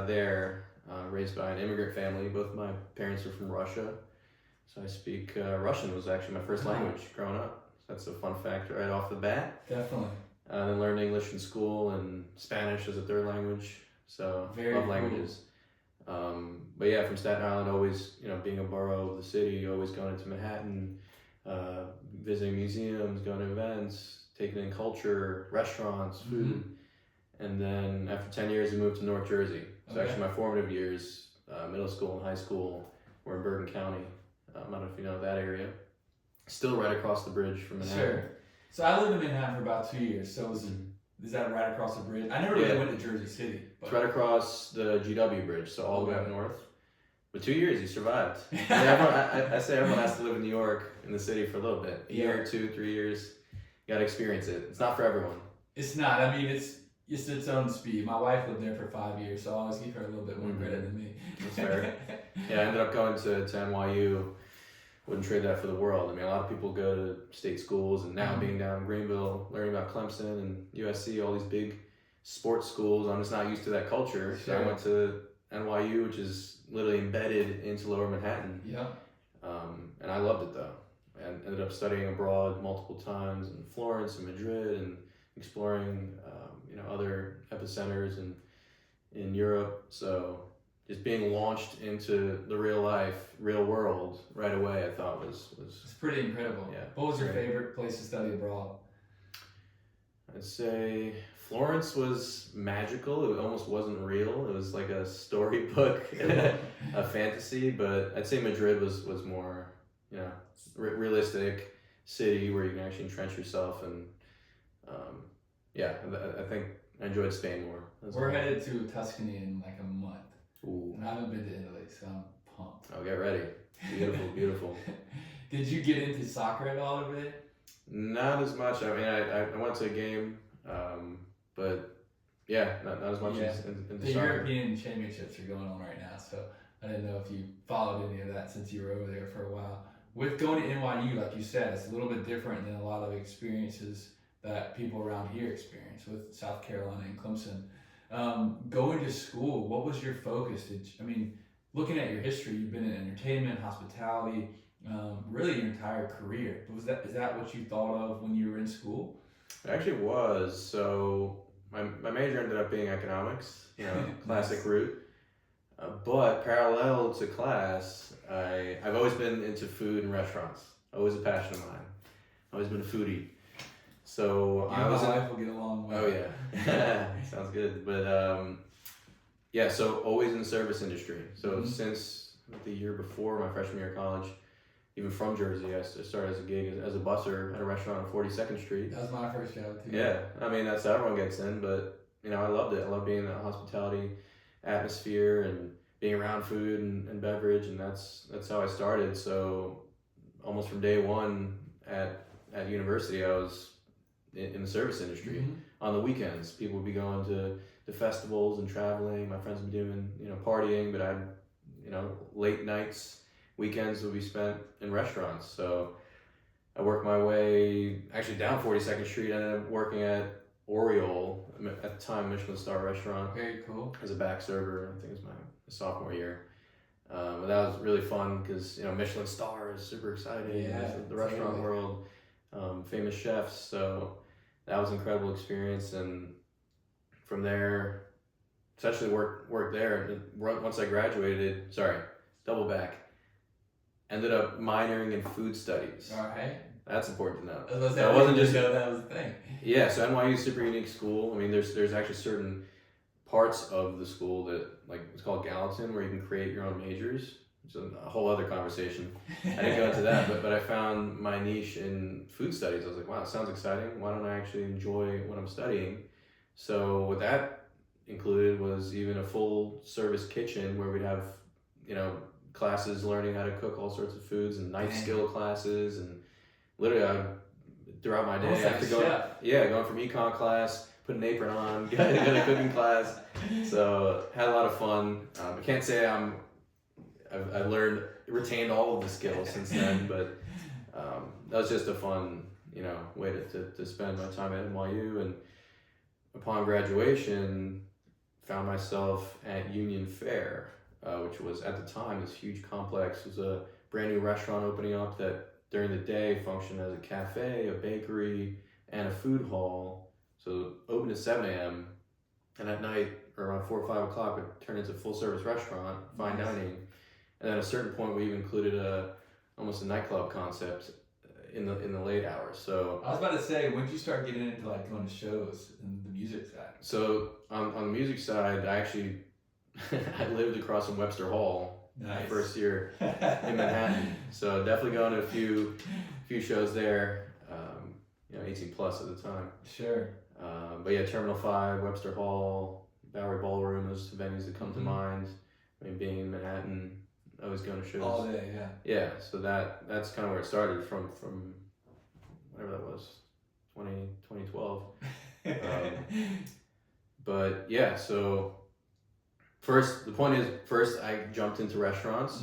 there, raised by an immigrant family. Both my parents are from Russia. So I speak Russian was actually my first language growing up. So that's a fun fact right off the bat. Definitely. Then learned English in school and Spanish as a third language. So Very love cool. languages. But yeah, from Staten Island, always, being a borough of the city, always going into Manhattan, visiting museums, going to events, taking in culture, restaurants, food. And then after 10 years, we moved to North Jersey. So actually my formative years, middle school and high school, were in Bergen County. I don't know if you know that area. Still right across the bridge from Manhattan. Sure. So I lived in Manhattan for about 2 years. So is that right across the bridge? I never really went to Jersey City. But... It's right across the GW bridge, so all the way up north. But 2 years, you survived. I say everyone has to live in New York, in the city, for a little bit. A year, 2, 3 years. You got to experience it. It's not for everyone. It's not. I mean, it's its own speed. My wife lived there for 5 years, so I always give her a little bit more credit than me. That's fair. Yeah, I ended up going to NYU. Wouldn't trade that for the world. I mean, a lot of people go to state schools, and now being down in Greenville, learning about Clemson and USC, all these big sports schools, I'm just not used to that culture. So I went to NYU, which is literally embedded into Lower Manhattan. Yeah. And I loved it though. And ended up studying abroad multiple times in Florence and Madrid and exploring, other epicenters in Europe. So just being launched into the real world right away, I thought was it's pretty incredible. Yeah. What was your favorite place to study abroad? I'd say Florence was magical. It almost wasn't real. It was like a storybook, a fantasy. But I'd say Madrid was more, realistic city where you can actually entrench yourself. And I think I enjoyed Spain more. We're headed to Tuscany in like a month. Ooh. And I haven't been to Italy, so I'm pumped. Oh, get ready. Beautiful, beautiful. Did you get into soccer at all over there? Not as much. I mean, I went to a game, but yeah, not as much as in the soccer. European Championships are going on right now, so I didn't know if you followed any of that since you were over there for a while. With going to NYU, like you said, it's a little bit different than a lot of experiences that people around here experience with South Carolina and Clemson. Going to school, what was your focus? Looking at your history, you've been in entertainment, hospitality, really your entire career. Is that what you thought of when you were in school? It actually was. So my major ended up being economics, classic route. But parallel to class, I've always been into food and restaurants. Always a passion of mine. Always been a foodie. So I was. My wife will get along well. Oh yeah, sounds good. But so always in the service industry. So since the year before my freshman year of college, even from Jersey, I started as a gig as a busser at a restaurant on 42nd Street. That was my first job too. Yeah, I mean that's how everyone gets in, but I loved it. I love being in the hospitality atmosphere and being around food and beverage, and that's how I started. So almost from day one at university, I was in the service industry. On the weekends, people would be going to the festivals and traveling. My friends would be doing partying, but I'd late nights, weekends would be spent in restaurants. So I worked my way actually down 42nd Street. I ended up working at Oriole, at the time Michelin star restaurant. Very cool. As a back server. I think it was my sophomore year. But that was really fun because Michelin star is super exciting. Yeah, the restaurant world, famous chefs. So that was an incredible experience. And from there, essentially worked there. And once I graduated, double back, ended up minoring in food studies. All right. That's important to know. I wasn't just know that was a thing. Yeah, so NYU is a super unique school. I mean, there's actually certain parts of the school that, like, it's called Gallatin, where you can create your own majors. It's a whole other conversation. I didn't go into that, but I found my niche in food studies. I was like, wow, it sounds exciting. Why don't I actually enjoy what I'm studying? So what that included was even a full service kitchen where we'd have, classes learning how to cook all sorts of foods and knife skill classes, and literally throughout my day after going from econ class, put an apron on, go to cooking class. So had a lot of fun. I can't say I've retained all of the skills since then, but that was just a fun, way to spend my time at NYU. And upon graduation, found myself at Union Fair, which was at the time this huge complex. It was a brand new restaurant opening up that during the day functioned as a cafe, a bakery, and a food hall. So opened at 7 a.m. and at night, or around 4 or 5 o'clock, it turned into a full service restaurant, fine dining. And then at a certain point, we even included almost a nightclub concept in the late hours. So I was about to say, when did you start getting into like going to shows and the music side? So on the music side, I actually I lived across from Webster Hall Nice. my first year in Manhattan. So definitely going to a few shows there. 18 plus at the time. Sure. But yeah, Terminal 5, Webster Hall, Bowery Ballroom, those venues that come to mind. I mean, being in Manhattan, always going to shows. All day, yeah. Yeah, so that's kind of where it started from whatever that was, 2012. But yeah, so the point is, first I jumped into restaurants,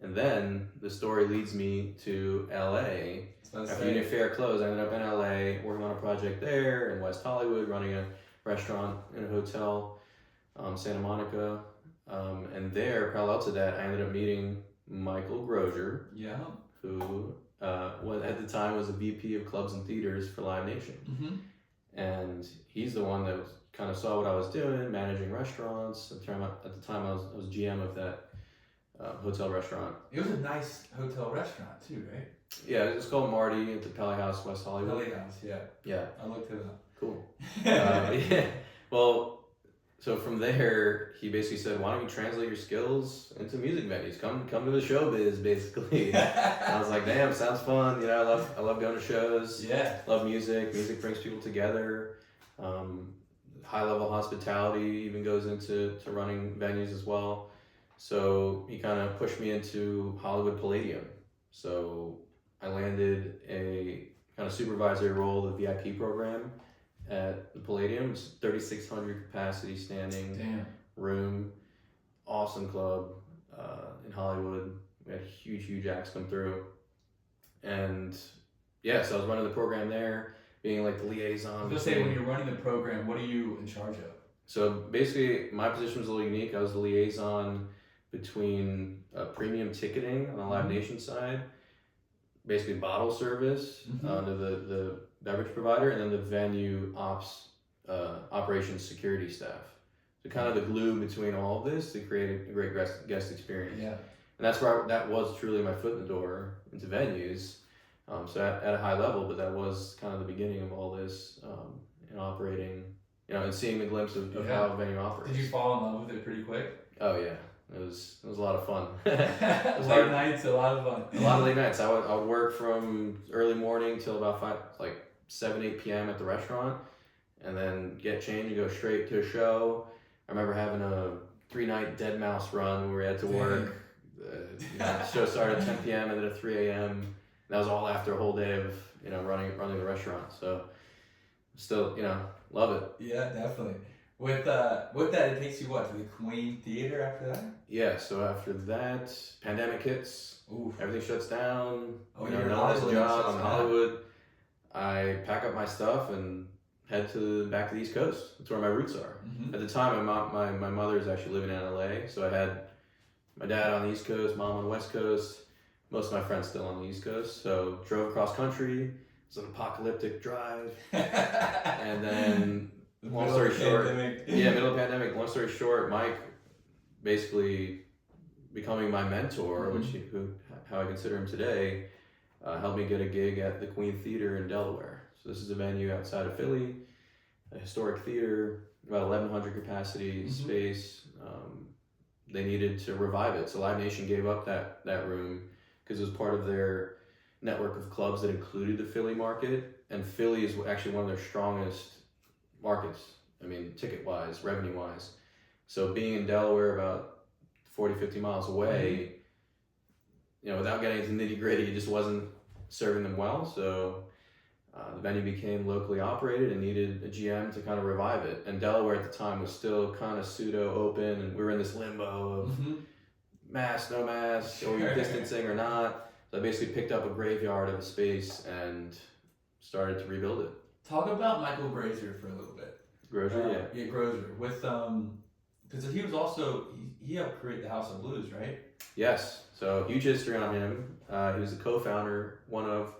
and then the story leads me to LA. After Union Fair closed, I ended up in LA working on a project there in West Hollywood, running a restaurant in a hotel, Santa Monica. And there, parallel to that, I ended up meeting Michael Grozier, who was at the time was a VP of clubs and theaters for Live Nation. And he's the one that kind of saw what I was doing, managing restaurants. At the time, I was GM of that hotel restaurant. It was a nice hotel restaurant too, right? Yeah, it was called Marty at the Pelham House, West Hollywood. Pelham House, yeah. Yeah. I looked it up. Cool. Yeah. Well, so from there, he basically said, "Why don't you translate your skills into music venues? Come to the showbiz, basically." And I was like, "Damn, sounds fun. I love going to shows. Yeah. Love music. Music brings people together. High level hospitality even goes into running venues as well." So he kind of pushed me into Hollywood Palladium. So I landed a kind of supervisory role, the VIP program at the Palladium. It's 3,600 capacity standing room, awesome club in Hollywood. We had huge acts come through, and yeah, so I was running the program there, being like the liaison. I was gonna say, when you're running the program, what are you in charge of? So basically, my position was a little unique. I was the liaison between premium ticketing on the Live Nation side, basically bottle service to the beverage provider, and then the venue operations security staff. So kind of the glue between all of this to create a great guest experience. Yeah. And that's where that was truly my foot in the door into venues. So at a high level, but that was kind of the beginning of all this and operating, and seeing the glimpse of how a venue operates. Did you fall in love with it pretty quick? Oh yeah. It was a lot of fun. Late nights, a lot of fun. A lot of late nights. I would work from early morning till about 7, 8 p.m. at the restaurant, and then get changed and go straight to a show. I remember having a 3-night dead mouse run where we had to work. The show started at 10 p.m. and then at 3 a.m. And that was all after a whole day of running the restaurant. So still love it. Yeah, definitely. With that, it takes you to the Queen Theater after that? Yeah, so after that, pandemic hits, everything shuts down, no one has a job, I'm in Hollywood. I pack up my stuff and head back to the East Coast. That's where my roots are. At the time, my mother is actually living in LA, so I had my dad on the East Coast, mom on the West Coast, most of my friends still on the East Coast, so drove across country. It's an apocalyptic drive, and then long story short, middle of the pandemic. Long story short, Mike basically becoming my mentor, how I consider him today, helped me get a gig at the Queen Theater in Delaware. So this is a venue outside of Philly, a historic theater, about 1,100 capacity space. They needed to revive it, so Live Nation gave up that room because it was part of their network of clubs that included the Philly market, and Philly is actually one of their strongest markets, ticket-wise, revenue-wise. So being in Delaware about 40, 50 miles away, without getting into nitty-gritty, it just wasn't serving them well. So the venue became locally operated and needed a GM to kind of revive it. And Delaware at the time was still kind of pseudo-open, and we were in this limbo of mask, no mask, are we distancing or not? So I basically picked up a graveyard of a space and started to rebuild it. Talk about Michael Grozier for a little bit. Grozier, Yeah, Grozier. With Because he was also, he helped create the House of Blues, right? Yes. So huge history on him. He was the co-founder, one of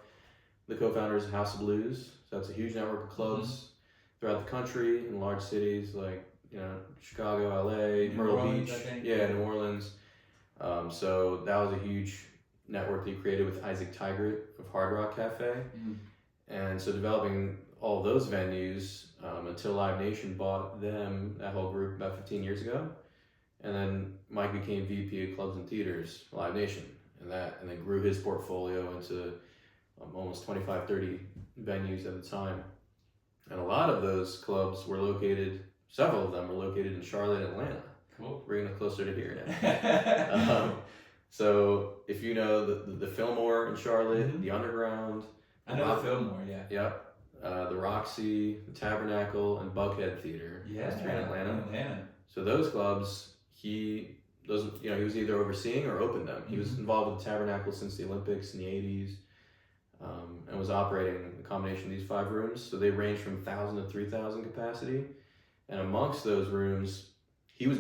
the co-founders of House of Blues. So that's a huge network of clubs throughout the country in large cities like Chicago, LA, Myrtle Orleans, Beach, I think. New Orleans. So that was a huge network that he created with Isaac Tigert of Hard Rock Cafe. And so developing all those venues until Live Nation bought them, that whole group, about 15 years ago. And then Mike became VP of Clubs and Theaters, Live Nation, and then grew his portfolio into almost 25, 30 venues at the time. And a lot of those clubs were located, several of them were located in Charlotte, Atlanta. Cool. Bringing it closer to here now. So if you know the Fillmore in Charlotte, the Underground. I know the Fillmore, yeah. Yep. The Roxy, the Tabernacle, and Buckhead Theater. Yeah. Those three in Atlanta. Atlanta. So those clubs, he was either overseeing or opened them. He was involved with the Tabernacle since the Olympics in the 80s, and was operating a combination of these 5 rooms. So they range from 1,000 to 3,000 capacity. And amongst those rooms, he was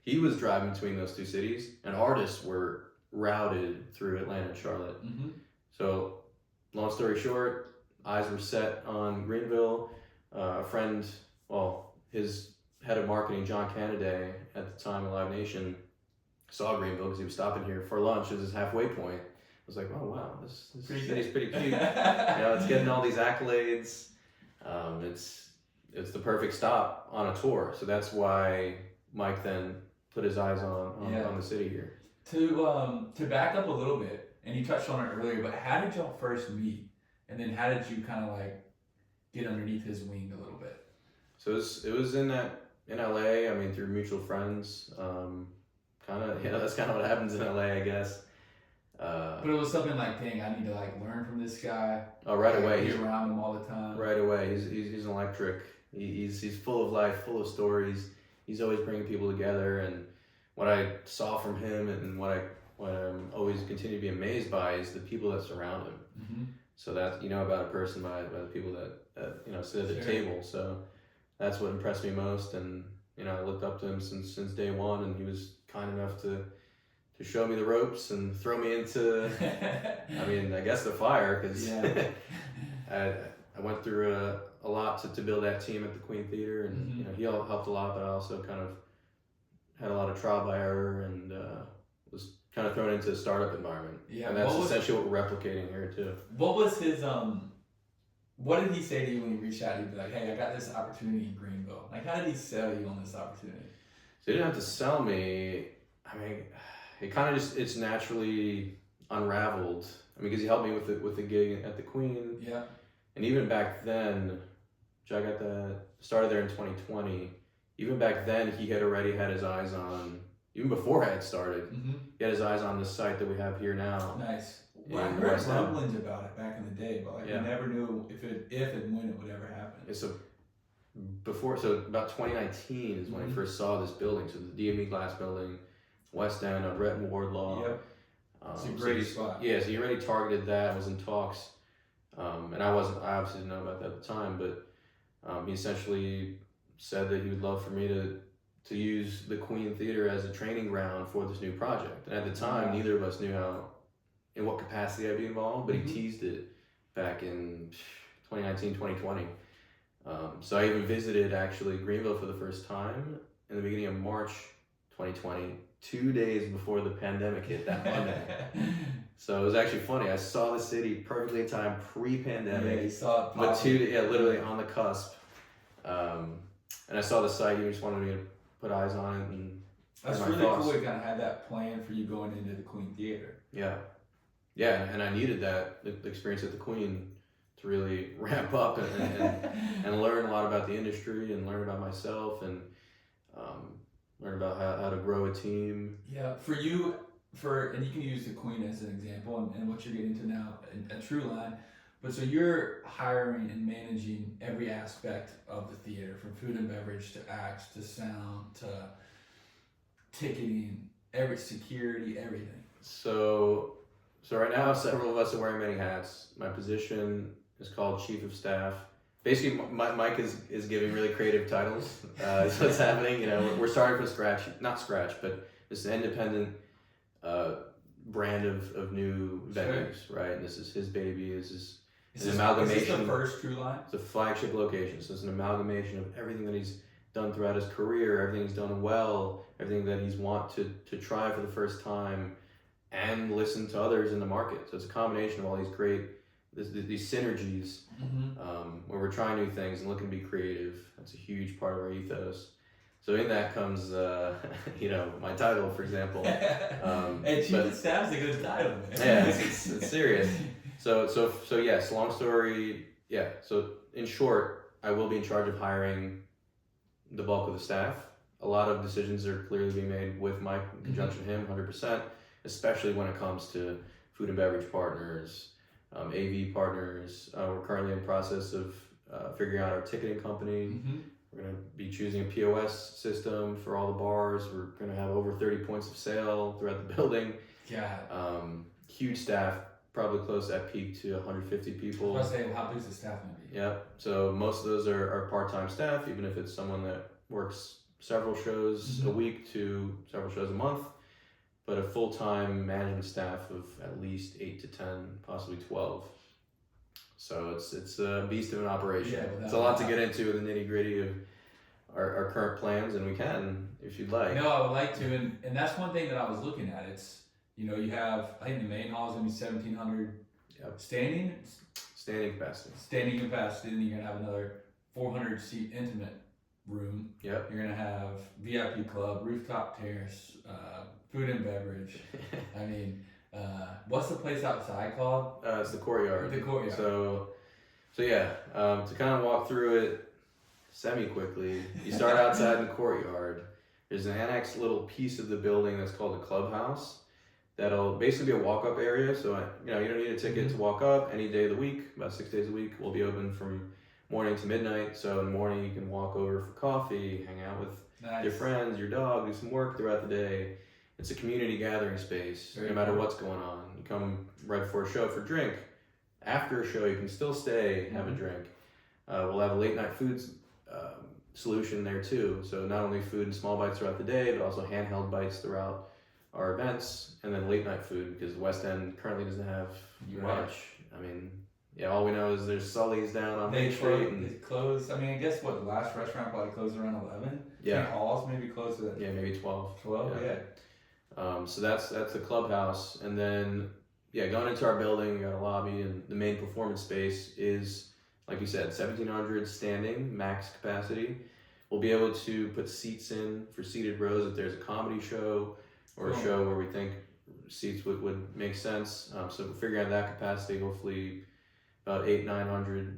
he was driving between those 2 cities, and artists were routed through Atlanta and Charlotte. So long story short, eyes were set on Greenville. A friend, his head of marketing, John Canaday, at the time of Live Nation, saw Greenville because he was stopping here for lunch as his halfway point. I was like, oh wow, this city's pretty cute. It's getting all these accolades. It's the perfect stop on a tour. So that's why Mike then put his eyes on the city here. To back up a little bit, and you touched on it earlier, but how did y'all first meet? And then how did you kind of like get underneath his wing a little bit? So it was in LA, I mean, through mutual friends. That's kind of what happens in LA, I guess. But it was something like, dang, I need to like learn from this guy. Oh, right away. Be around him all the time. Right away. He's electric. He's full of life, full of stories. He's always bringing people together. And what I saw from him and what I'm always continue to be amazed by is the people that surround him. So that's, about a person by the people that sit at the table. So that's what impressed me most. And, I looked up to him since day one, and he was kind enough to show me the ropes and throw me into, I guess the fire, because I went through a lot to build that team at the Queen Theater, and he helped a lot, but I also kind of had a lot of trial by error and was kind of thrown into a startup environment. Yeah, and that's essentially what we're replicating here too. What was his what did he say to you when he reached out? He'd be like, hey, I got this opportunity in Greenville. Like, how did he sell you on this opportunity? So he didn't have to sell me. I mean, it kind of it's naturally unraveled. I mean, because he helped me with the gig at the Queen. Yeah. And even back then, which I started there in 2020. Even back then, he had already had his eyes on, even before I had started, he had his eyes on this site that we have here now. Nice. Well, I heard rumblings about it back in the day, but we never knew if and when it would ever happen. So about 2019 is when I first saw this building. So the DME Glass building, West End, on Brett and Wardlaw. Yep. It's a great spot. Yeah, so he already targeted that, was in talks. And I obviously didn't know about that at the time, but he essentially said that he would love for me to use the Queen Theater as a training ground for this new project. And at the time, neither of us knew in what capacity I'd be involved, but he teased it back in 2019, 2020. So I even visited actually Greenville for the first time in the beginning of March 2020, 2 days before the pandemic hit that Monday. So it was actually funny. I saw the city perfectly timed pre-pandemic. Yeah, you saw it. But literally on the cusp. And I saw the site. He just wanted me to put eyes on it. And that's really cool. You kind of had that plan for you going into the Queen Theater. Yeah. Yeah, and I needed that the experience at the Queen to really ramp up and learn a lot about the industry and learn about myself and learn about how to grow a team. Yeah, for you, and you can use the Queen as an example and what you're getting to now at Trueline, but so you're hiring and managing every aspect of the theater, from food and beverage to acts to sound to ticketing, security, everything. So right now, several of us are wearing many hats. My position is called Chief of Staff. basically Mike is giving really creative titles. That's what's happening. You know, we're starting from scratch, not scratch, but this independent brand of new venues, right? And this is his baby. This is an amalgamation. Is this the first Trueline? It's a flagship location. So it's an amalgamation of everything that he's done throughout his career, everything he's done well, everything that he's want to try for the first time, and listen to others in the market. So it's a combination of all these great these synergies where we're trying new things and looking to be creative. That's a huge part of our ethos. So in that comes, you know, my title, for example. And Chief of Staff's a good title, man. Yeah, it's serious. So yes, long story. Yeah. So in short, I will be in charge of hiring the bulk of the staff. A lot of decisions are clearly being made with Mike in conjunction with him, 100%, especially when it comes to food and beverage partners, AV partners. We're currently in the process of figuring out our ticketing company. We're going to be choosing a POS system for all the bars. We're going to have over 30 points of sale throughout the building. Yeah. Huge staff, probably close at peak to 150 people. I was saying, how big is the staff going to be? Yep. So most of those are part-time staff, even if it's someone that works several shows a week to several shows a month. But a full-time management staff of at least 8 to 10, possibly 12. So it's a beast of an operation. Yeah, it's a lot to get into in the nitty-gritty of our current plans, and we can, if you'd like. No, I would like to, and that's one thing that I was looking at. It's, you know, you have, I think the main hall is going to be 1,700 standing capacity. Standing capacity, and you're going to have another 400 seat intimate room. Yep. You're going to have VIP club, rooftop terrace, food and beverage. I mean, what's the place outside called? It's the courtyard. The courtyard. So yeah, to kind of walk through it semi-quickly, you start outside in the courtyard. There's an annex little piece of the building that's called the clubhouse. That'll basically be a walk-up area. So, you know, you don't need a ticket to walk up any day of the week. About 6 days a week, we'll be open from morning to midnight. So in the morning, you can walk over for coffee, hang out with your friends, your dog, do some work throughout the day. It's a community gathering space, no matter what's going on. You come right before a show for a drink. After a show, you can still stay, have a drink. We'll have a late night foods solution there too. So not only food and small bites throughout the day, but also handheld bites throughout our events, and then late night food, because the West End currently doesn't have much. I mean, yeah, all we know is there's Sully's down on Main Street. They close. I mean, I guess what, the last restaurant probably closed around 11. Yeah. Halls maybe close to that. Yeah, maybe 12. 12. Yeah. So that's the clubhouse, and then going into our building, you got a lobby, and the main performance space is, like you said, 1,700 standing max capacity. We'll be able to put seats in for seated rows if there's a comedy show or a show where we think seats would make sense. So we're figuring out that capacity, hopefully about 800-900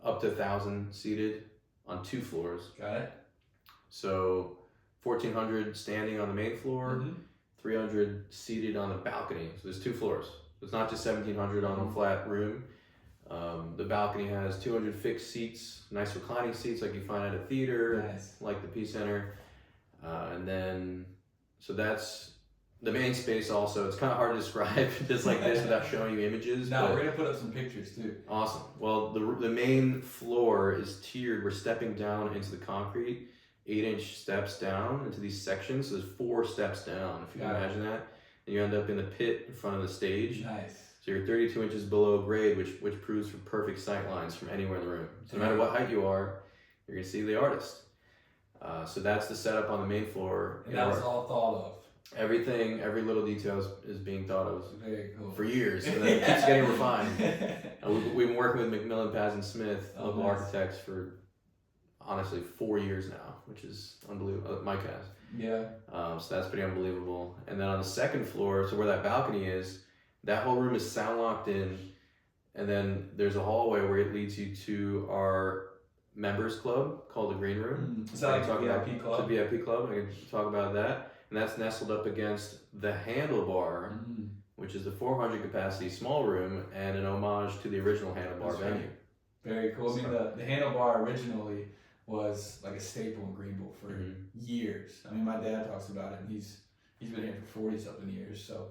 up to 1,000 seated on 2 floors. Got it. So 1,400 standing on the main floor, 300 seated on the balcony. So there's 2 floors. It's not just 1,700 on a flat room. The balcony has 200 fixed seats, nice reclining seats like you find at a theater, like the Peace Center. And then, so that's the main space also. It's kind of hard to describe just like this without showing you images. No, we're going to put up some pictures too. Awesome. Well, the main floor is tiered. We're stepping down into the concrete, 8-inch steps down into these sections. So there's 4 steps down, if you can imagine that. And you end up in the pit in front of the stage. Nice. So you're 32 inches below grade, which proves for perfect sight lines from anywhere in the room. So no matter what height you are, you're going to see the artist. So that's the setup on the main floor. And that was all thought of. Everything, every little detail is being thought of Very cool. for years. So it keeps getting refined. We've been working with McMillan, Paz, and Smith, local architects, for honestly 4 years now, which is unbelievable. Mike has. Yeah. So that's pretty unbelievable. And then on the second floor, so where that balcony is, that whole room is sound locked in. And then there's a hallway where it leads you to our members club called the Green Room. Is that like a VIP club? It's a VIP club. I can talk about that. And that's nestled up against the Handlebar, which is the 400 capacity small room and an homage to the original Handlebar venue. Very cool. I mean, the Handlebar originally was like a staple in Greenville for years. I mean, my dad talks about it, and he's been here for 40-something years. So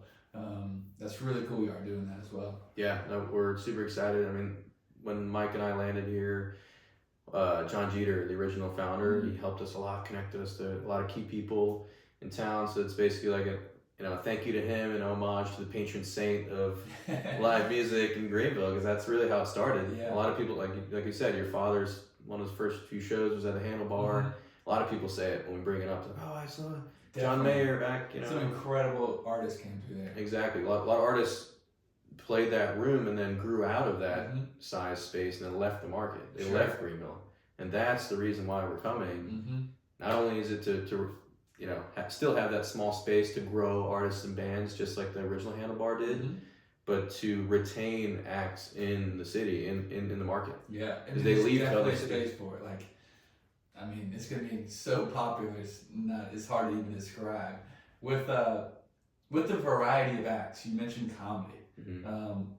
that's really cool. We are doing that as well. Yeah, no, we're super excited. I mean, when Mike and I landed here, John Jeter, the original founder, he helped us a lot, connected us to a lot of key people in town. So it's basically like a thank you to him and homage to the patron saint of live music in Greenville, because that's really how it started. Yeah. A lot of people, like you said, your father's one of his first few shows was at the Handlebar. A lot of people say it when we bring it up. Like, oh, I saw John Mayer back. Some incredible artists came through there. Exactly. A lot of artists played that room and then grew out of that size space and then left the market. They left Greenville, and that's the reason why we're coming. Not only is it to still have that small space to grow artists and bands just like the original Handlebar did, but to retain acts in the city, in the market. Yeah, and they leave to other space for it. Like, I mean, it's gonna be so popular. It's hard to even describe. With the variety of acts, you mentioned comedy.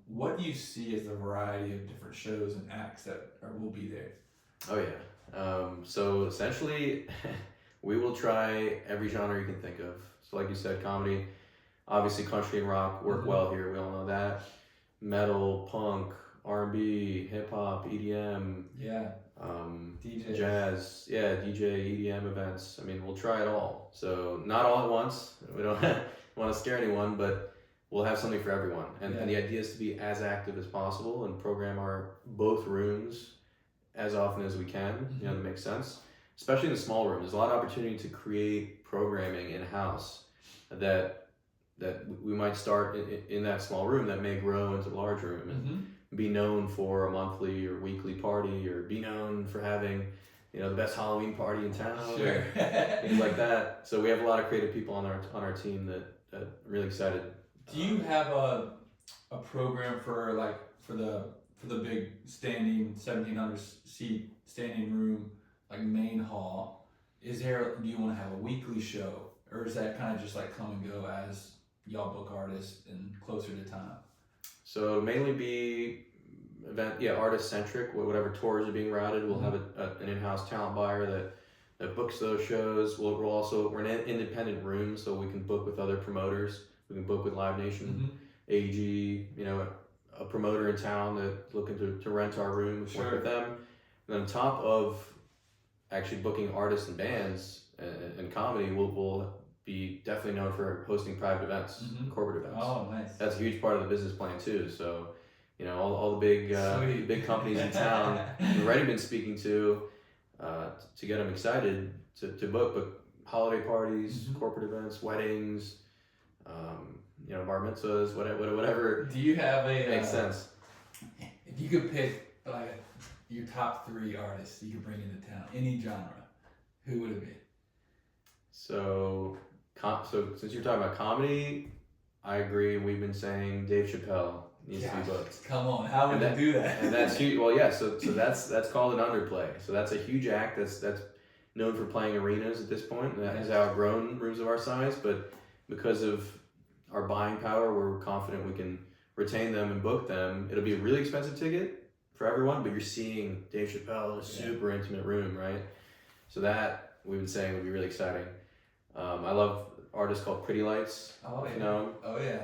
What do you see as the variety of different shows and acts that will be there? Oh yeah. So essentially, we will try every genre you can think of. So like you said, comedy, obviously country and rock work well here. We all know that. Metal, punk, R&B, hip hop, EDM. Yeah. DJ. Jazz. Yeah, DJ, EDM events. I mean, we'll try it all. So not all at once. We don't want to scare anyone, but we'll have something for everyone. And the idea is to be as active as possible and program our both rooms as often as we can, that makes sense. Especially in the small room, there's a lot of opportunity to create programming in-house that we might start in that small room that may grow into a large room and be known for a monthly or weekly party, or be known for having, the best Halloween party in town, sure. things like that. So we have a lot of creative people on our team that I'm really excited. Do you have a program for the big standing 1,700 seat standing room, like main hall? Do you want to have a weekly show, or is that kind of just like come and go as y'all book artists and closer to time? So it'll mainly be artist centric. Whatever tours are being routed, we'll have an in-house talent buyer that books those shows. We're an independent room, so we can book with other promoters. We can book with Live Nation, AG, a promoter in town that's looking to rent our room, work with them. And on top of actually booking artists and bands and comedy, we'll be definitely known for hosting private events, corporate events. Oh, nice. That's a huge part of the business plan too. So, all the big companies in town we've already been speaking to get them excited to book holiday parties, corporate events, weddings, bar mitzvahs, whatever. Do you have makes sense? If you could pick your top 3 artists you could bring into town, any genre, who would it be? So since you're talking about comedy, I agree. We've been saying Dave Chappelle needs to be booked. Come on, how would you do that? And that's huge. Well, yeah. So that's called an underplay. So that's a huge act that's known for playing arenas at this point. And that has outgrown rooms of our size, but because of our buying power, we're confident we can retain them and book them. It'll be a really expensive ticket for everyone, but you're seeing Dave Chappelle in a super intimate room, right? So that we've been saying would be really exciting. I love artists called Pretty Lights. Oh yeah. You know, oh yeah.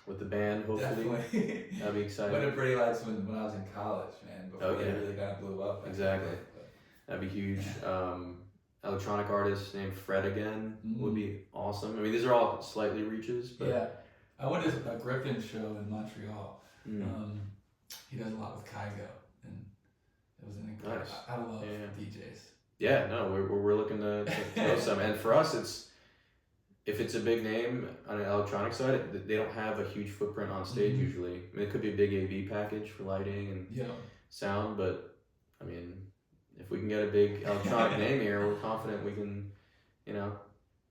With the band, hopefully. Definitely. That'd be exciting. But Pretty Lights when I was in college, man, before they really kind of blew up. Exactly. That'd be huge. Electronic artist named Fred again would be awesome. I mean, these are all slightly reaches, but yeah. I went to a Griffin show in Montreal. He does a lot with Kygo, and it was an incredible. Nice. I love DJs. Yeah, no, we're looking to know some, and for us, if it's a big name on an electronic side, they don't have a huge footprint on stage usually. I mean, it could be a big AV package for lighting and sound, but I mean, if we can get a big electronic name here, we're confident we can,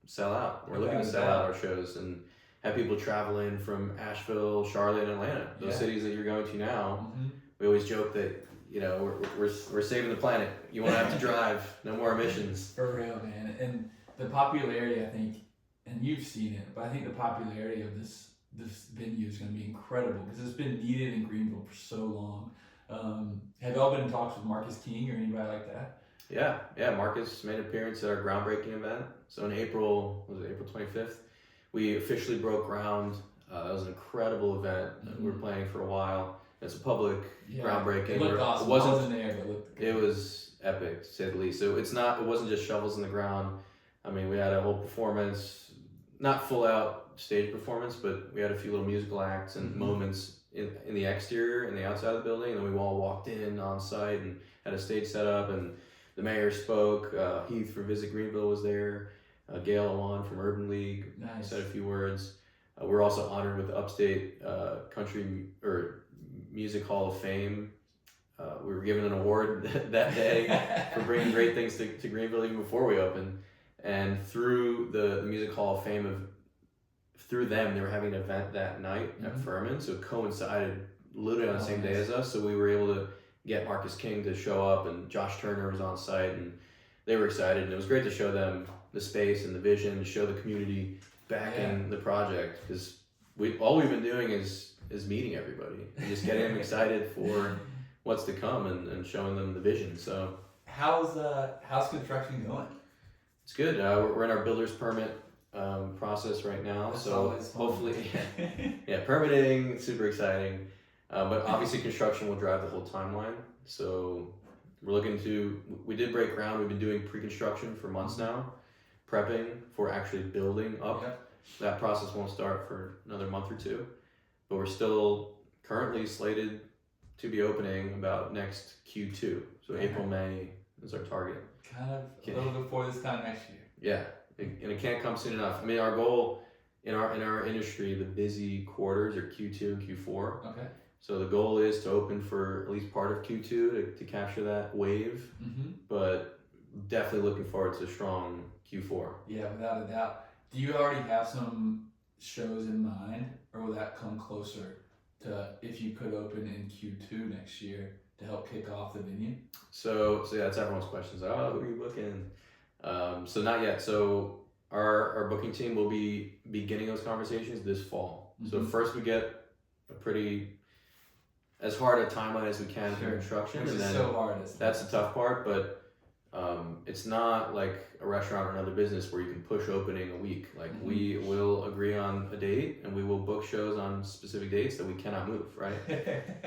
sell out. We're looking to sell out our shows and have people travel in from Asheville, Charlotte, and Atlanta. Those cities that you're going to now. We always joke that, we're saving the planet. You won't have to drive. No more emissions. For real, man. And the popularity, I think, and you've seen it, but I think the popularity of this venue is going to be incredible because it's been needed in Greenville for so long. Have y'all been in talks with Marcus King or anybody like that? Yeah. Marcus made an appearance at our groundbreaking event. So in April 25th, we officially broke ground. That was an incredible event that we were planning for a while. It's a public groundbreaking. It looked awesome. It wasn't, I wasn't there, but it looked good. It was epic, to say the least. So it wasn't just shovels in the ground. I mean, we had a whole performance, not full out stage performance, but we had a few little musical acts and moments in the exterior and the outside of the building. And then we all walked in on site and had a stage set up, and the mayor spoke. Heath from Visit Greenville was there. Gail Awan from Urban League said a few words. We're also honored with the Upstate Country or Music Hall of Fame. We were given an award that day for bringing great things to Greenville even before we opened. And through the Music Hall of Fame, through them, they were having an event that night at Furman, so it coincided literally on the same day as us. So we were able to get Marcus King to show up, and Josh Turner was on site, and they were excited. And it was great to show them the space and the vision, to show the community back in the project, because all we've been doing is meeting everybody and just getting them excited for what's to come and showing them the vision. So how's construction going? It's good. We're in our builder's permit process right now. That's so hopefully, permitting, super exciting. But obviously construction will drive the whole timeline. So we did break ground. We've been doing pre-construction for months now, prepping for actually building up. Yep. That process won't start for another month or two, but we're still currently slated to be opening about next Q2. So April, May is our target. Kind of a little before this time next year. Yeah, and it can't come soon enough. I mean, our goal in our industry, the busy quarters are Q2 and Q4. Okay. So the goal is to open for at least part of Q2 to capture that wave, but definitely looking forward to a strong Q4. Yeah, without a doubt. Do you already have some shows in mind, or will that come closer to if you could open in Q2 next year to help kick off the venue? So yeah, that's everyone's questions. Oh, who are you booking? So not yet. So our booking team will be beginning those conversations this fall. So first we get a pretty as hard a timeline as we can for construction, which and is then so hard. That's the tough part, but it's not like a restaurant or another business where you can push opening a week. Like we will agree on a date and we will book shows on specific dates that we cannot move, right?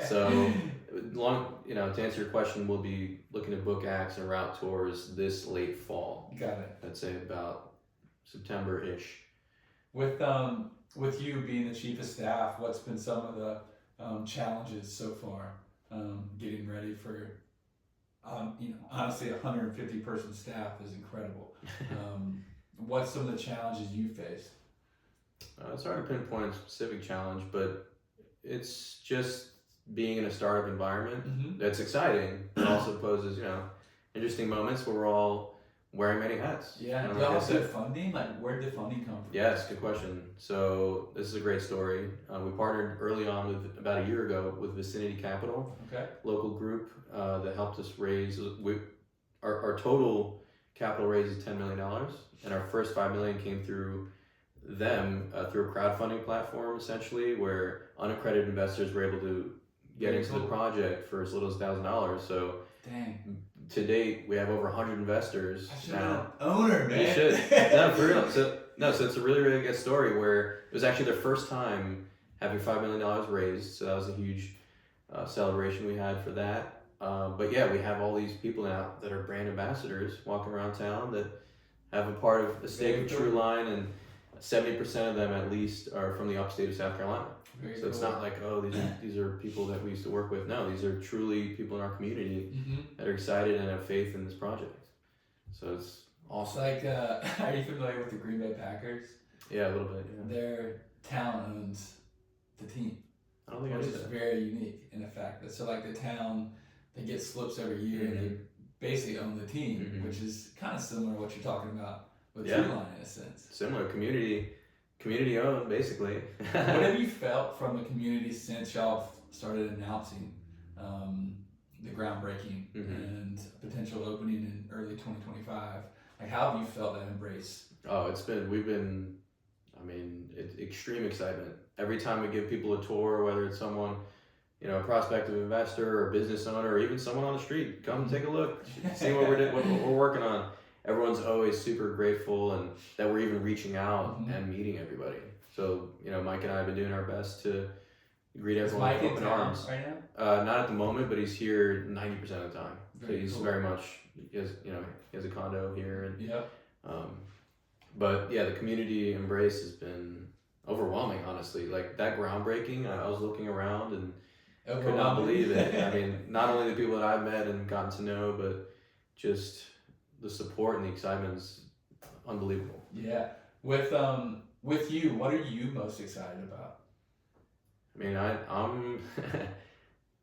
So to answer your question, we'll be looking to book acts and route tours this late fall. Got it. I'd say about September-ish. With you being the chief of staff, what's been some of the challenges so far getting ready for honestly, 150 person staff is incredible. What's some of the challenges you faced? It's hard to pinpoint a specific challenge, but it's just being in a startup environment that's exciting, but also poses, interesting moments where we're all wearing many hats. Yeah. Do y'all have funding? Like, where'd the funding come from? Yes, good question. So this is a great story. We partnered early on about a year ago with Vicinity Capital, local group that helped us raise. Our total capital raise is $10 million, and our first $5 million came through them through a crowdfunding platform, essentially, where unaccredited investors were able to get into the project for as little as $1,000. So dang. To date, we have over 100 investors now. Owner, man. You should. No, for real. So it's a really, really good story where it was actually their first time having $5 million raised. So that was a huge celebration we had for that. But yeah, we have all these people now that are brand ambassadors walking around town that have a part of a stake of Trueline, and 70% of them at least are from the upstate of South Carolina. So it's not like, oh, these are people that we used to work with. No, these are truly people in our community that are excited and have faith in this project. So it's awesome. It's like, are you familiar with the Green Bay Packers? Yeah, a little bit. Yeah. Their town owns the team. I don't think I knew that. Which is very unique in the fact that, so like the town, they get slips every year and they basically own the team, which is kind of similar to what you're talking about with Trueline in a sense. Similar, community owned, basically. What have you felt from the community since y'all started announcing the groundbreaking and potential opening in early 2025? Like, how have you felt that embrace? Oh, it's extreme excitement. Every time we give people a tour, whether it's someone, a prospective investor or a business owner, or even someone on the street, come take a look, see what we're working on. Everyone's always super grateful and that we're even reaching out and meeting everybody. So, Mike and I have been doing our best to greet Is everyone Mike with in open town arms. right now? Not at the moment, but he's here 90% of the time. So he's cool. very much, he has a condo here. And Yep. but yeah, the community embrace has been overwhelming, honestly. Like that groundbreaking, I was looking around and could not believe it. I mean, not only the people that I've met and gotten to know, but just the support and the excitement is unbelievable. Yeah. With you, what are you most excited about? I mean, I'm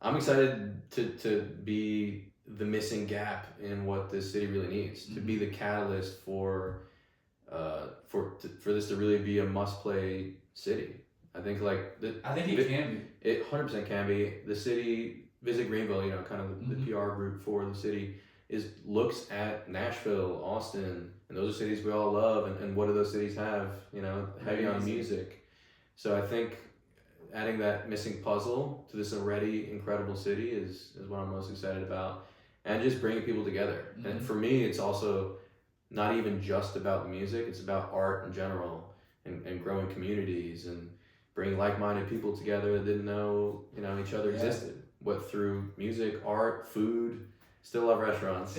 I'm excited to be the missing gap in what this city really needs, to be the catalyst for this to really be a must play city. I think I think it can be. It 100% can be. The city, Visit Greenville, kind of the PR group for the city, looks at Nashville, Austin, and those are cities we all love. And what do those cities have? Heavy on music. So I think adding that missing puzzle to this already incredible city is what I'm most excited about, and just bringing people together. And for me, it's also not even just about the music; it's about art in general, and growing communities and bringing like-minded people together that didn't know each other existed. What through music, art, food. Still love restaurants.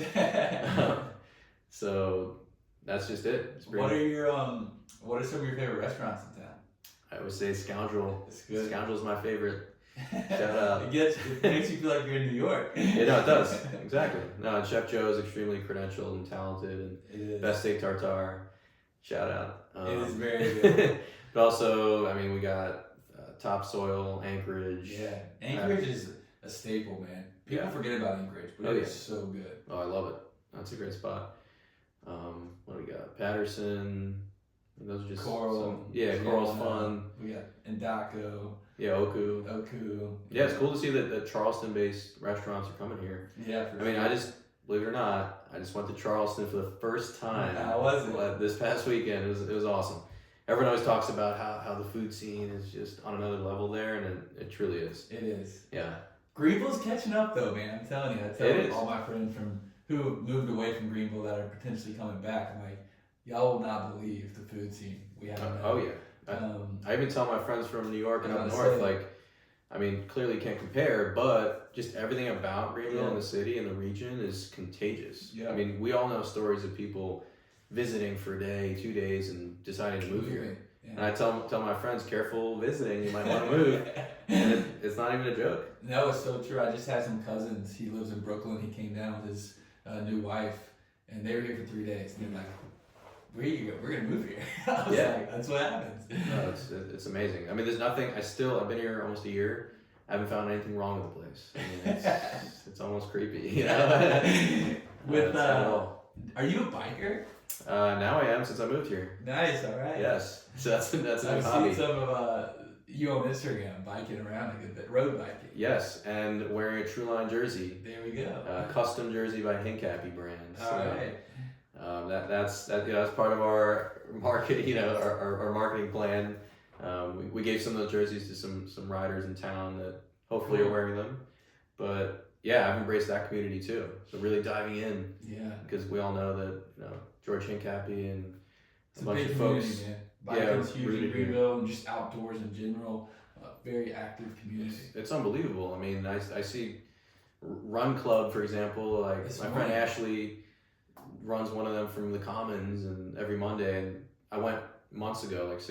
So that's just it. What are some of your favorite restaurants in town? I would say Scoundrel. It's good. Scoundrel's my favorite. Shout out. It makes you feel like you're in New York. Yeah, no, it does. Exactly. No, and Chef Joe is extremely credentialed and talented, and best steak tartare. Shout out. It is very good. But also, I mean, we got Topsoil, Anchorage. Yeah, Anchorage is a staple, man. People forget about Anchorage, but it's so good. Oh, I love it. That's a great spot. What do we got? Patterson. Those are just Coral. Coral's fun. We got Endako. Yeah, Oku. Yeah, it's cool to see that Charleston-based restaurants are coming here. Yeah, I mean, believe it or not, I just went to Charleston for the first time. How was it? This past weekend. It was awesome. Everyone always talks about how the food scene is just on another level there, and it truly is. It is. Yeah. Greenville's catching up, though, man. I'm telling you. I tell all my friends who moved away from Greenville that are potentially coming back, I'm like, y'all will not believe the food scene we have. Oh yeah. I even tell my friends from New York and up north, clearly can't compare, but just everything about Greenville and the city and the region is contagious. Yeah. I mean, we all know stories of people visiting for a day, 2 days, and deciding to move here. Yeah. And I tell my friends, careful visiting, you might want to move. And it's not even a joke. No, it's so true. I just had some cousins. He lives in Brooklyn. He came down with his new wife, and they were here for 3 days. And they're like, where you go? We're gonna move here. I was like, that's what happens. No, it's amazing. I mean, there's nothing. I've been here almost a year. I haven't found anything wrong with the place. I mean, it's almost creepy. Are you a biker? Now I am, since I moved here. Nice. All right. Yes. So that's a new I've hobby. seen some of you on Instagram biking around a good bit, road biking. Yes, and wearing a Trueline jersey. There we go. Custom jersey by Hincapie Brands. All right. That's part of our market, our marketing plan. We gave some of those jerseys to some riders in town that hopefully are wearing them. But yeah, I've embraced that community too. So really diving in. Yeah. Because we all know that George Hincapie and a bunch of folks. Man. Biking's huge in Greenville and just outdoors in general. Very active community. It's unbelievable. I mean, I see Run Club, for example. Like my friend Ashley runs one of them from the Commons, and every Monday, and I went months ago, like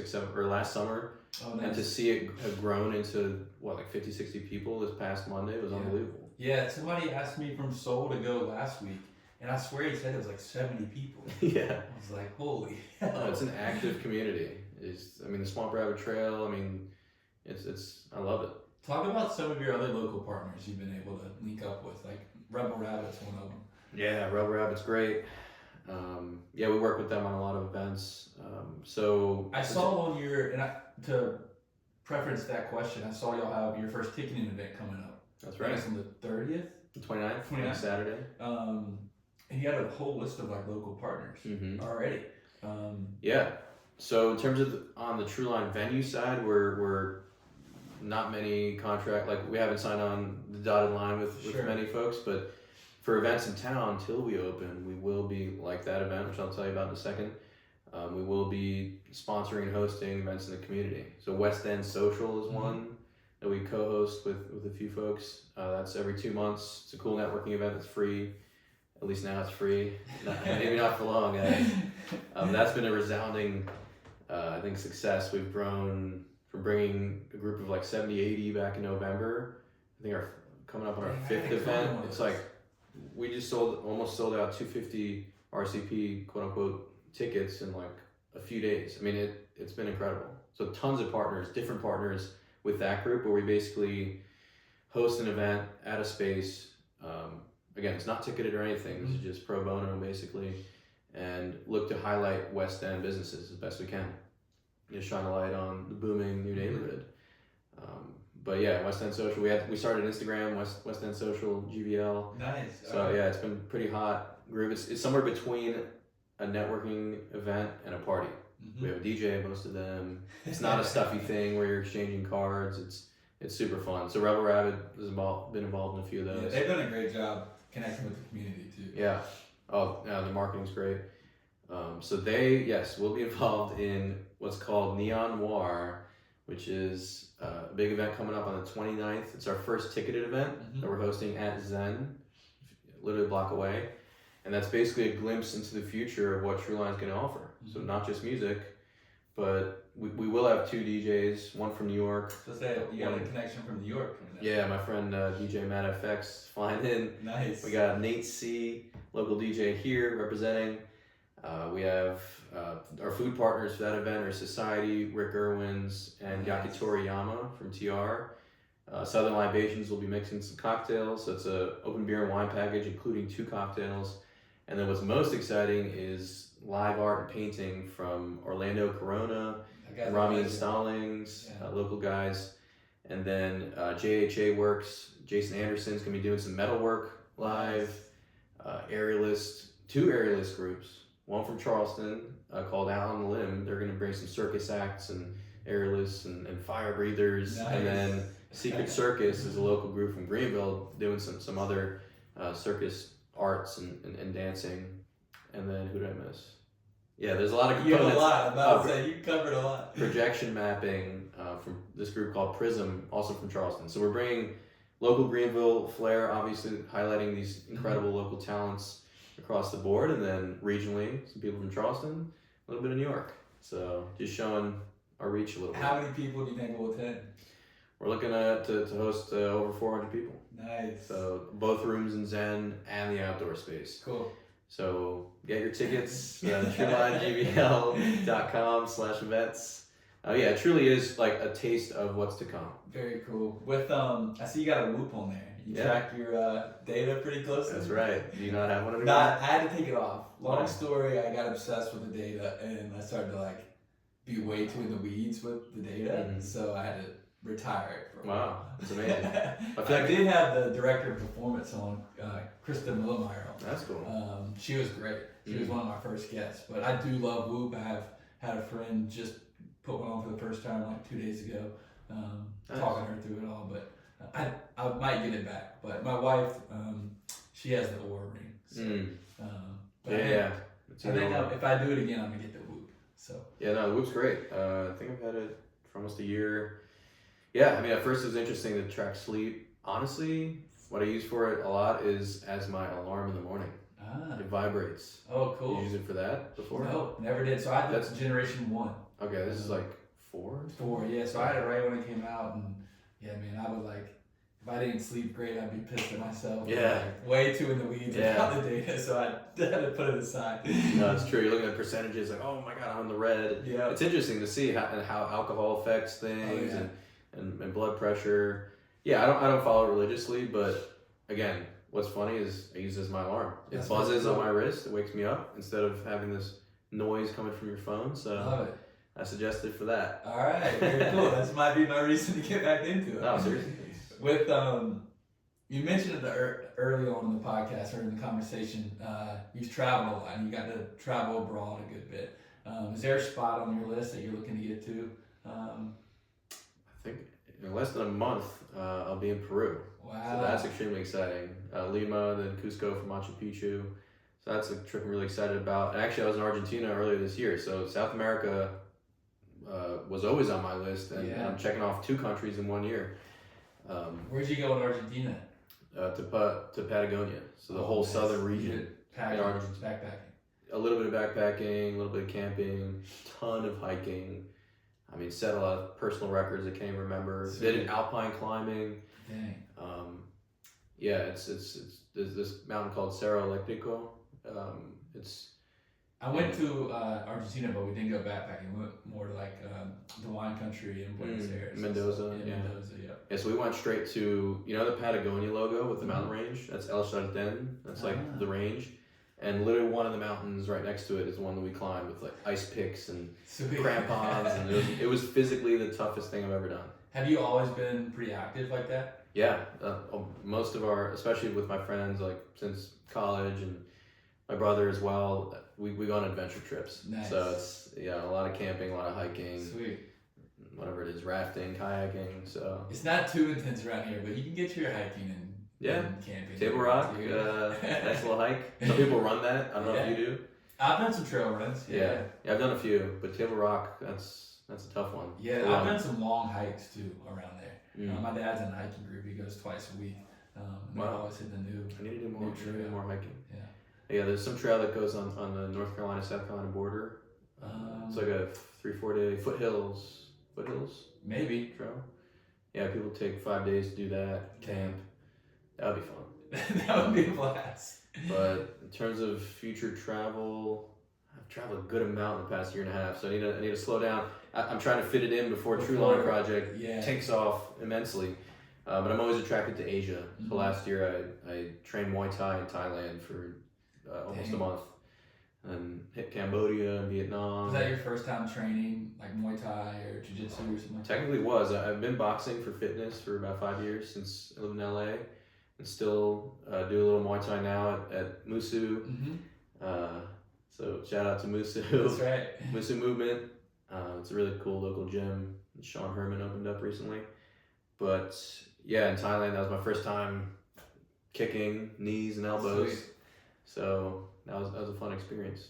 last summer. Oh, nice. And to see it have grown into 50, 60 people this past Monday was unbelievable. Yeah, somebody asked me from Seoul to go last week, and I swear he said it was like 70 people. Yeah. I was like, holy hell. It's an active community. The Swamp Rabbit Trail, I love it. Talk about some of your other local partners you've been able to link up with, like Rebel Rabbit's one of them. Yeah, Rebel Rabbit's great. We work with them on a lot of events. So I saw to preference that question, I saw y'all have your first ticketing event coming up. That's right. It's on the 30th? The 29th? Saturday. And you had a whole list of local partners already. Yeah. So in terms of on the Trueline venue side, we're not many contract, we haven't signed on the dotted line with many folks, but for events in town, till we open, we will be like that event, which I'll tell you about in a second. We will be sponsoring and hosting events in the community. So West End Social is one. that we co-host with a few folks. That's every 2 months. It's a cool networking event that's free. At least now it's free. Maybe not for long, guys. That's been a resounding, I think, success. We've grown from bringing a group of like 70, 80 back in November. I think our coming up on our 5th event. It's like we just almost sold out 250 RCP quote unquote tickets in like a few days. I mean, it's been incredible. So tons of partners, different partners with that group, where we basically host an event at a space. Again, it's not ticketed or anything. This is just pro bono basically, and look to highlight West End businesses as best we can. Just shine a light on the booming new neighborhood. But yeah, West End Social. We started Instagram, West End Social GVL. Nice. So yeah, it's been pretty hot group. It's somewhere between a networking event and a party. We have a DJ, most of them. It's not a stuffy thing where you're exchanging cards. It's super fun. So Rebel Rabbit has been involved in a few of those. Yeah, they've done a great job connecting with the community too. Yeah. Oh, yeah, the marketing's great. So will be involved in what's called Neon Noir, which is a big event coming up on the 29th. It's our first ticketed event that we're hosting at Zen, literally a block away. And that's basically a glimpse into the future of what Trueline's going to offer. So not just music, but we will have 2 DJs, one from New York. So say you got a connection from New York. Yeah, my friend DJ Matt FX flying in. Nice. We got Nate C, local DJ here representing. We have our food partners for that event are Society, Rick Irwin's, and Yakitori Yama from TR. Southern Libations will be mixing some cocktails. So it's a open beer and wine package, including 2 cocktails. And then what's most exciting is live art and painting from Orlando Corona, Rami and Stallings, local guys. And then JHA Works, Jason Anderson's gonna be doing some metal work live. Aerialist, 2 aerialist groups, one from Charleston called Out on the Limb. They're gonna bring some circus acts and aerialists and fire breathers. Nice. And then Secret Circus is a local group from Greenville doing some other circus arts and dancing. And then who did I miss? Yeah, there's a lot of components. You have a lot. I'm about to say, you covered a lot. Projection mapping from this group called Prism, also from Charleston. So we're bringing local Greenville flair, obviously highlighting these incredible local talents across the board, and then regionally, some people from Charleston, a little bit of New York. So just showing our reach a little bit. How many people do you think will attend? We're looking at to host over 400 people. Nice. So both rooms in Zen and the outdoor space. Cool. So get your tickets, truelinegvl.com/events. Yeah, it truly is like a taste of what's to come. Very cool. With I see you got a Whoop on there. You track your data pretty closely. That's right. Do you not have one anymore? I had to take it off. Long story, I got obsessed with the data and I started to like be way too in the weeds with the data. So I had to retire it for a while. Wow, that's amazing. I did have the director of performance on, Krista Millemeyer. That's cool. She was great. She was one of my first guests. But I do love Whoop. I have had a friend just put one on for the first time like 2 days ago, talking her through it all. But I might get it back. But my wife, she has the Oura ring. So, yeah. I think if I do it again, I'm gonna get the Whoop. So yeah, no, the Whoop's great. I think I've had it for almost a year. Yeah, I mean, at first it was interesting to track sleep. Honestly, what I use for it a lot is as my alarm in the morning. It vibrates. Oh, cool. Did you use it for that before? No, never did. So that's generation 1. Okay, this is like 4? 4, yeah. So I had it right when it came out, and yeah, man, I was like, if I didn't sleep great, I'd be pissed at myself. Yeah. Like, way too in the weeds about the data, so I had to put it aside. No, it's true. You're looking at percentages like, oh my God, I'm in the red. Yeah. It's interesting to see how alcohol affects things and blood pressure. Yeah, I don't follow it religiously, but again, what's funny is I use it as my alarm. It buzzes on my wrist. It wakes me up instead of having this noise coming from your phone. So love it. I suggest it for that. All right, very cool. That might be my reason to get back into it. No, seriously. With you mentioned it early on in the podcast or in the conversation, you've traveled a lot and you got to travel abroad a good bit. Is there a spot on your list that you're looking to get to? I think in less than a month, I'll be in Peru. Wow. So that's extremely exciting. Lima, then Cusco for Machu Picchu. So that's a trip I'm really excited about. And actually, I was in Argentina earlier this year. So South America was always on my list, and I'm checking off 2 countries in 1 year. Where'd you go in Argentina? To Patagonia, so the whole nice. southern region. Backpacking. A little bit of backpacking, a little bit of camping, ton of hiking. I mean, set a lot of personal records I can't even remember. Sweet. Did alpine climbing. Dang. Yeah, it's there's this mountain called Cerro Electrico. I went to Argentina, but we didn't go backpacking. We went more to like the wine country in Buenos Aires. Mendoza. Yeah, Mendoza, yeah. Yeah, so we went straight to, you know, the Patagonia logo with the mountain range? That's El Chaltén. That's like the range. And literally one of the mountains right next to it is the one that we climbed with like ice picks and crampons. And it was physically the toughest thing I've ever done. Have you always been pretty active like that? Yeah, most of our, especially with my friends, like since college and my brother as well, we go on adventure trips. Nice. So it's, a lot of camping, a lot of hiking. Sweet. Whatever it is, rafting, kayaking. So it's not too intense around here, but you can get your hiking and camping. Table Rock, nice little hike. Some people run that. I don't know if you do. I've done some trail runs. Yeah, I've done a few, but Table Rock, that's a tough one. Yeah, I've done some long hikes too around there. My dad's in a hiking group. He goes twice a week. They're always hitting the new. I need to do more. Trail. More hiking. Yeah. Yeah, there's some trail that goes on the North Carolina South Carolina border. It's like a 3-4 day foothills maybe trail. Yeah, people take 5 days to do that. Camp. That would be fun. That would be a blast. But in terms of future travel, I've traveled a good amount in the past year and a half, so I need to slow down. I'm trying to fit it in before Trueline project takes off immensely. But I'm always attracted to Asia. So last year I trained Muay Thai in Thailand for almost a month, and hit Cambodia and Vietnam. Was that your first time training like Muay Thai or Jiu Jitsu or something? Technically was. I've been boxing for fitness for about 5 years since I live in LA, and still do a little Muay Thai now at Musu. So shout out to Musu. That's right. Musu Movement. It's a really cool local gym. Sean Herman opened up recently. But yeah, in Thailand, that was my first time kicking knees and elbows. Sweet. So that was a fun experience.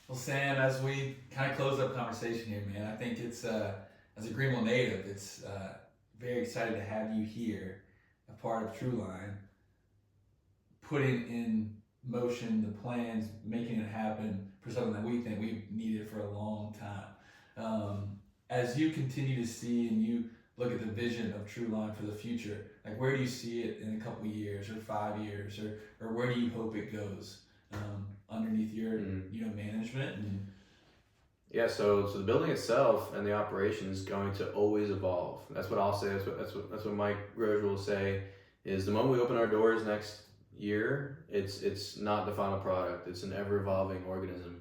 Well, Sam, as we kind of close up conversation here, man, I think it's as a Greenville native, it's very excited to have you here, a part of Trueline, putting in motion the plans, making it happen for something that we think we've needed for a long time. As you continue to see and you look at the vision of Trueline for the future, like where do you see it in a couple of years or 5 years, or where do you hope it goes underneath your management? Yeah, so the building itself and the operation is going to always evolve. That's what I'll say. That's what Mike Grozier will say. Is the moment we open our doors next year, it's not the final product. It's an ever evolving organism.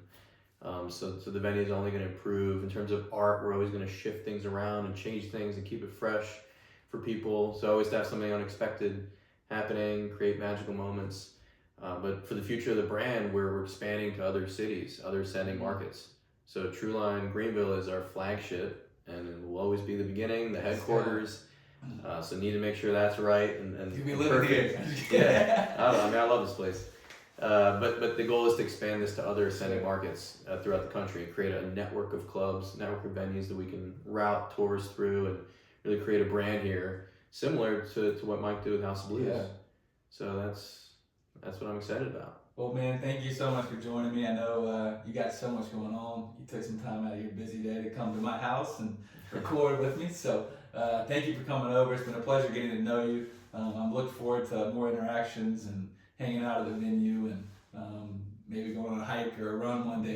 So the venue is only going to improve in terms of art. We're always going to shift things around and change things and keep it fresh for people. So always to have something unexpected happening, create magical moments. But for the future of the brand, we're expanding to other cities, other ascending markets. So Trueline Greenville is our flagship, and it will always be the beginning, the headquarters. So need to make sure that's right and You'll be living here. Yeah, I love this place. But the goal is to expand this to other ascending markets throughout the country, create a network of clubs, network of venues that we can route tours through, and really create a brand here similar to what Mike did with House of Blues. Yeah. So that's what I'm excited about. Well, man, thank you so much for joining me. I know you got so much going on. You took some time out of your busy day to come to my house and record with me. So thank you for coming over. It's been a pleasure getting to know you. I'm looking forward to more interactions and hanging out at the venue and maybe going on a hike or a run one day.